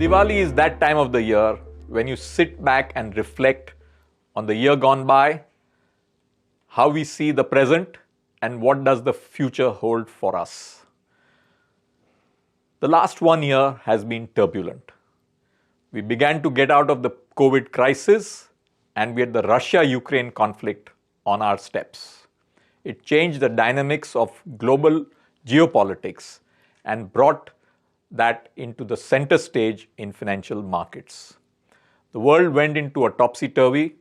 Diwali is that time of the year when you sit back and reflect on the year gone by, how we see the present, and what does the future hold for us. The last 1 year has been turbulent. We began to get out of the COVID crisis and we had the Russia-Ukraine conflict on our steps. It changed the dynamics of global geopolitics and brought that into the center stage in financial markets. The world went into a topsy-turvy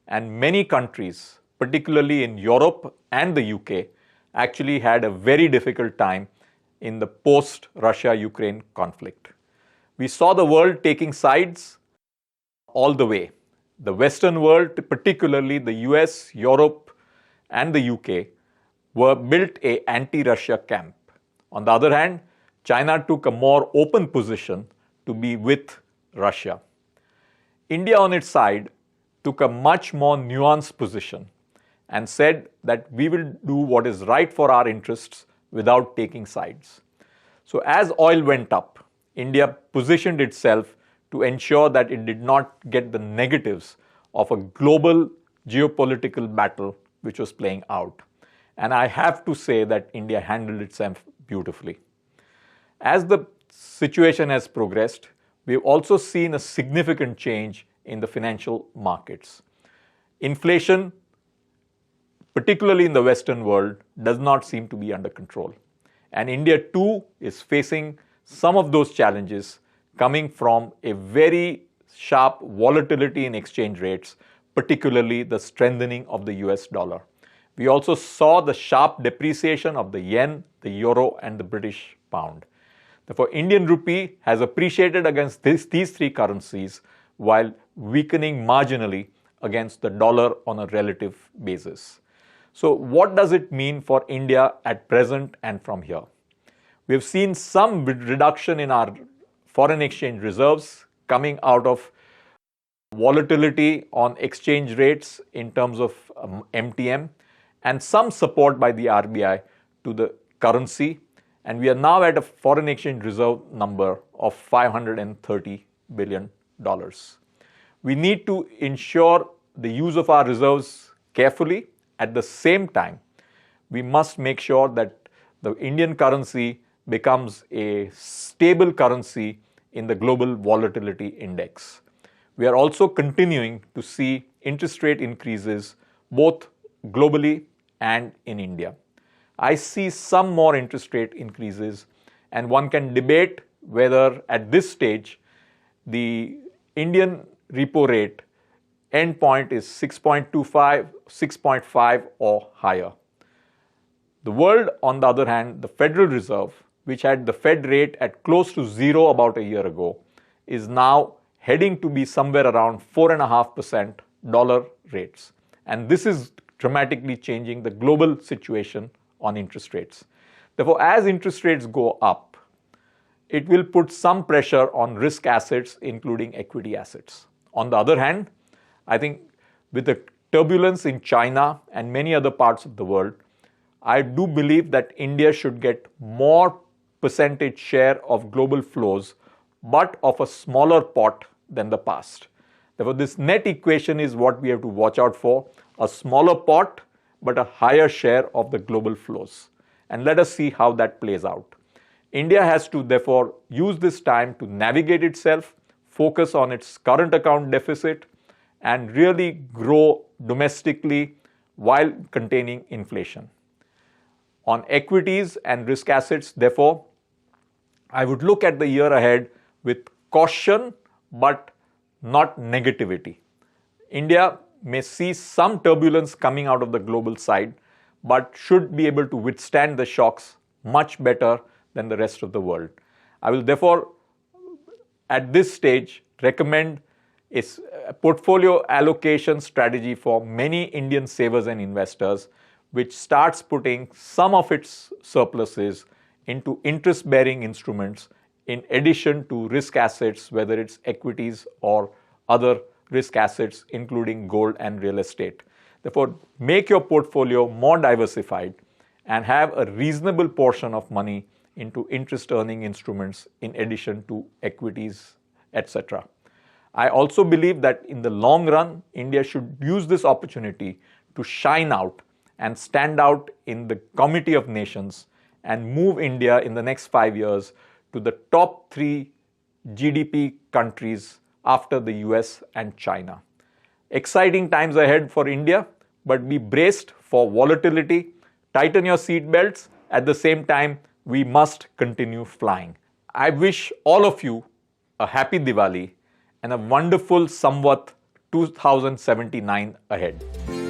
and many countries, particularly in Europe and the UK, actually had a very difficult time in the post-Russia-Ukraine conflict. We saw the world taking sides all the way. The Western world, particularly the US, Europe, and the UK, built an anti-Russia camp. On the other hand, China took a more open position to be with Russia. India, on its side, took a much more nuanced position and said that we will do what is right for our interests without taking sides. So as oil went up, India positioned itself to ensure that it did not get the negatives of a global geopolitical battle which was playing out. And I have to say that India handled itself beautifully. As the situation has progressed, we've also seen a significant change in the financial markets. Inflation, particularly in the Western world, does not seem to be under control. And India too is facing some of those challenges coming from a very sharp volatility in exchange rates, particularly the strengthening of the US dollar. We also saw the sharp depreciation of the yen, the euro, and the British pound. Therefore, Indian rupee has appreciated against these three currencies while weakening marginally against the dollar on a relative basis. So what does it mean for India at present and from here? We've seen some reduction in our foreign exchange reserves coming out of volatility on exchange rates in terms of MTM and some support by the RBI to the currency. And we are now at a foreign exchange reserve number of $530 billion. We need to ensure the use of our reserves carefully. At the same time, we must make sure that the Indian currency becomes a stable currency in the global volatility index. We are also continuing to see interest rate increases both globally and in India. I see some more interest rate increases, and one can debate whether at this stage the Indian repo rate endpoint is 6.25, 6.5 or higher. The world, on the other hand, the Federal Reserve, which had the Fed rate at close to zero about a year ago, is now heading to be somewhere around 4.5% dollar rates. And this is dramatically changing the global situation on interest rates. Therefore, as interest rates go up, it will put some pressure on risk assets, including equity assets. On the other hand, I think with the turbulence in China and many other parts of the world, I do believe that India should get more percentage share of global flows, but of a smaller pot than the past. Therefore, this net equation is what we have to watch out for, a smaller pot, but a higher share of the global flows. And let us see how that plays out. India has to therefore use this time to navigate itself, focus on its current account deficit, and really grow domestically while containing inflation. On equities and risk assets, therefore, I would look at the year ahead with caution but not negativity. India may see some turbulence coming out of the global side, but should be able to withstand the shocks much better than the rest of the world. I will therefore, at this stage, recommend a portfolio allocation strategy for many Indian savers and investors, which starts putting some of its surpluses into interest-bearing instruments in addition to risk assets, whether it's equities or other risk assets, including gold and real estate. Therefore, make your portfolio more diversified and have a reasonable portion of money into interest-earning instruments in addition to equities etc. I also believe that in the long run, India should use this opportunity to shine out and stand out in the Committee of Nations and move India in the next 5 years to the top 3 GDP countries after the US and China. Exciting times ahead for India, but be braced for volatility. Tighten your seatbelts. At the same time, we must continue flying. I wish all of you a happy Diwali and a wonderful Samvat 2079 ahead.